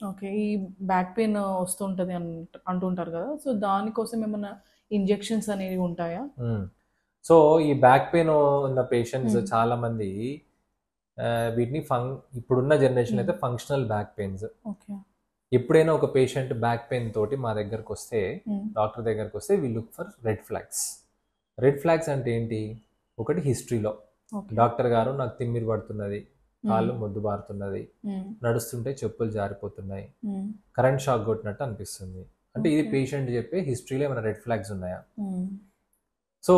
Okay. ఈ back pain వస్తుంటది అంటుంటారు కదా! సో, దానికోసం ఏమన్నా ఇంజెక్షన్స్ అనేవి ఉంటాయా? సో ఈ బ్యాక్ పెయిన్ ఉన్న పేషెంట్స్ హ్మ్. చాలా మంది వీటిని ఇప్పుడున్న జనరేషన్ అయితే ఫంక్షనల్ బ్యాక్ పెయిన్స్. ఓకే. ఎప్పుడైనా ఒక పేషెంట్ బ్యాక్ పెయిన్ తోటి మా దగ్గరకు వస్తే, హ్మ్. డాక్టర్ దగ్గరకు వస్తే we look for red flags. Red flags అంటే ఏంటి? ఒకటి హిస్టరీలో ఓకే. డాక్టర్ గారు నాకు తిమ్మిరి పడుతున్నది, కాళ్ళు హ్మ్. మొద్దుబారుతున్నది, హ్మ్. నడుస్తుంటే చెప్పులు జారిపోతున్నాయి, హ్మ్. కరెంట్ షాక్ కొట్టినట్టు అనిపిస్తుంది. అంటే ఇది ఓకే. పేషెంట్ చెప్పే హిస్టరీలో ఏమైనా రెడ్ ఫ్లాగ్స్ ఉన్నాయా? హ్మ్. సో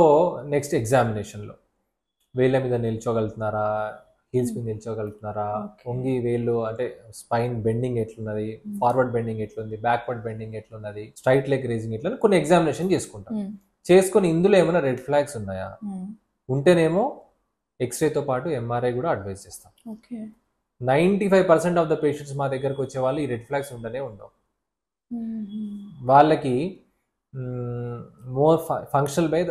నెక్స్ట్ ఎగ్జామినేషన్లో వేళ్ళ మీద నిల్చోగలుగుతున్నారా, హీల్స్ మీద నిల్చోగలుగుతున్నారా, ఓకే. వంగి వేళ్ళు అంటే స్పైన్ బెండింగ్ ఎట్లున్నది, ఫార్వర్డ్ బెండింగ్ ఎట్లుంది, బ్యాక్వర్డ్ బెండింగ్ ఎట్లున్నది, స్ట్రైట్ లెగ్ రేజింగ్ ఎట్లా కొన్ని ఎగ్జామినేషన్ చేసుకుంటాం. హ్మ్. చేసుకొని ఇందులో ఏమైనా రెడ్ ఫ్లాగ్స్ ఉన్నాయా? హ్మ్. ఉంటేనేమో ఎక్స్రేతో పాటు ఎంఆర్ఐ కూడా అడ్వైస్ చేస్తాం. ఓకే. 95% ఆఫ్ ద పేషెంట్స్ మా దగ్గరకు వచ్చే వాళ్ళు ఈ రెడ్ ఫ్లాగ్స్ ఉండనే ఉండవు. హుహు. వాళ్ళకి more functional by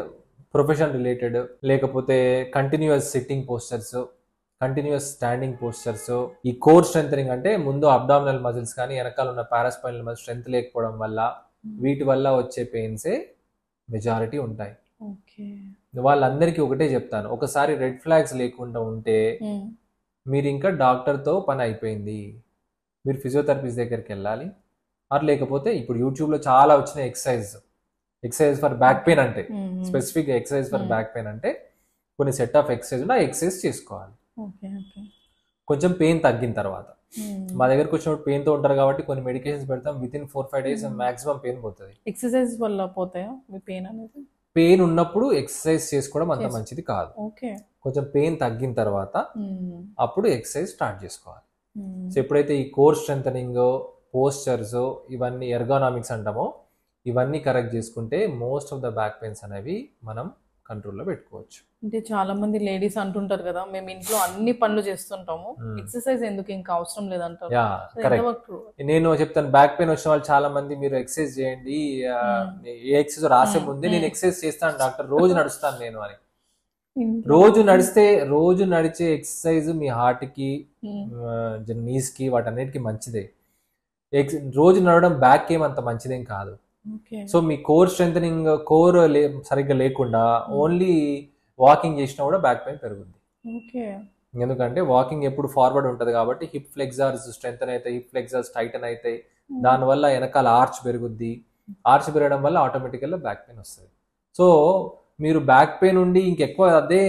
profession related, లేకపోతే continuous sitting postures, continuous standing postures, ఈ కోర్ స్ట్రెంథనింగ్ అంటే ముందు అబ్డామినల్ మజిల్స్ కానీ వెనకాల ఉన్న పారాస్పైనల్ మజిల్ స్ట్రెంత్ లేకపోవడం వల్ల, వీటి వల్ల వచ్చే పెయిన్సే మెజారిటీ ఉంటాయి. ఓకే. వాళ్ళందరికీ ఒకటే చెప్తాను, ఒకసారి రెడ్ ఫ్లాగ్స్ లేకుండా ఉంటే హ్మ్. మీరు ఇంకా డాక్టర్తో పని అయిపోయింది, మీరు ఫిజియోథెరపిస్ట్ దగ్గరికి వెళ్ళాలి. అది లేకపోతే ఇప్పుడు యూట్యూబ్లో చాలా వచ్చిన ఎక్సర్సైజ్ ఫర్ బ్యాక్ పెయిన్ అంటే, specific exercise for back pain అంటే కొన్ని సెట్ ఆఫ్ ఎక్సర్సైజ్ ఆ ఎక్సర్సైజ్ చేసుకోవాలి ఓకే. ఓకే. కొంచెం పెయిన్ తగ్గిన తర్వాత. మా దగ్గరకు వచ్చినప్పుడు పెయిన్తో ఉంటారు కాబట్టి కొన్ని మెడికేషన్స్ పెడతాం, with in 4-5 days maximum pain పోతుంది. ఎక్సర్సైజ్ వల్ల పోతాయా మీ పెయిన్ అనేది? పెయిన్ ఉన్నప్పుడు ఎక్సర్సైజ్ చేసుకోవడం అంత మంచిది కాదు. ఓకే. కొంచెం పెయిన్ తగ్గిన తర్వాత హ్మ్. అప్పుడు ఎక్సర్సైజ్ స్టార్ట్ చేసుకోవాలి. హ్మ్. సో ఎప్పుడైతే ఈ కోర్ స్ట్రెంథనింగ్, పోస్చర్స్, ఇవన్నీ ఎర్గోనామిక్స్ అంటామో, ఇవన్నీ కరెక్ట్ చేసుకుంటే most of the back pains అనేవి మనం కంట్రోల్లో పెట్టుకోవచ్చు. అంటే చాలా మంది లేడీస్ అంటుంటారు కదా, మేము ఇంట్లో అన్ని పనులు చేస్తుంటాము, ఎక్సర్సైజ్ ఎందుకు ఇంకా అవసరం లేదంటారు. Yeah so correct. ఎంతవరకు? నేను చెప్తాను, బ్యాక్ పెయిన్ వచ్చిన వాళ్ళు చాలా మంది మీరు ఎక్సర్సైజ్ చేయండి, ఏ ఎక్సర్సైజ్ రాసే ముందే నేను ఎక్సర్సైజ్ చేస్తాను డాక్టర్, రోజు నడుస్తాను నేను అని. రోజు నడిచే ఎక్సర్సైజ్ మీ హార్ట్ కి, నీస్ కి, వాటన్నిటికీ మంచిదే. రోజు నడవడం బ్యాక్ ఏం అంత మంచిదేం కాదు. ఓకే. సో మీ కోర్ స్ట్రెంథనింగ్, సరిగ్గా లేకుండా ఓన్లీ వాకింగ్ చేసినా కూడా బ్యాక్ పెయిన్ పెరుగుద్ది. ఓకే. ఎందుకంటే వాకింగ్ ఎప్పుడు ఫార్వర్డ్ ఉంటుంది కాబట్టి హిప్ ఫ్లెక్సార్స్ స్ట్రెంథన్ అవుతాయి, హిప్ ఫ్లెక్సార్స్ టైటన్ అవుతాయి, దానివల్ల వెనకాల ఆర్చ్ పెరుగుద్ది. ఆర్చ్ పెరగడం వల్ల ఆటోమేటికల్గా బ్యాక్ పెయిన్ వస్తుంది. సో మీరు బ్యాక్ పెయిన్ ఉండి ఇంకెక్కువ అదే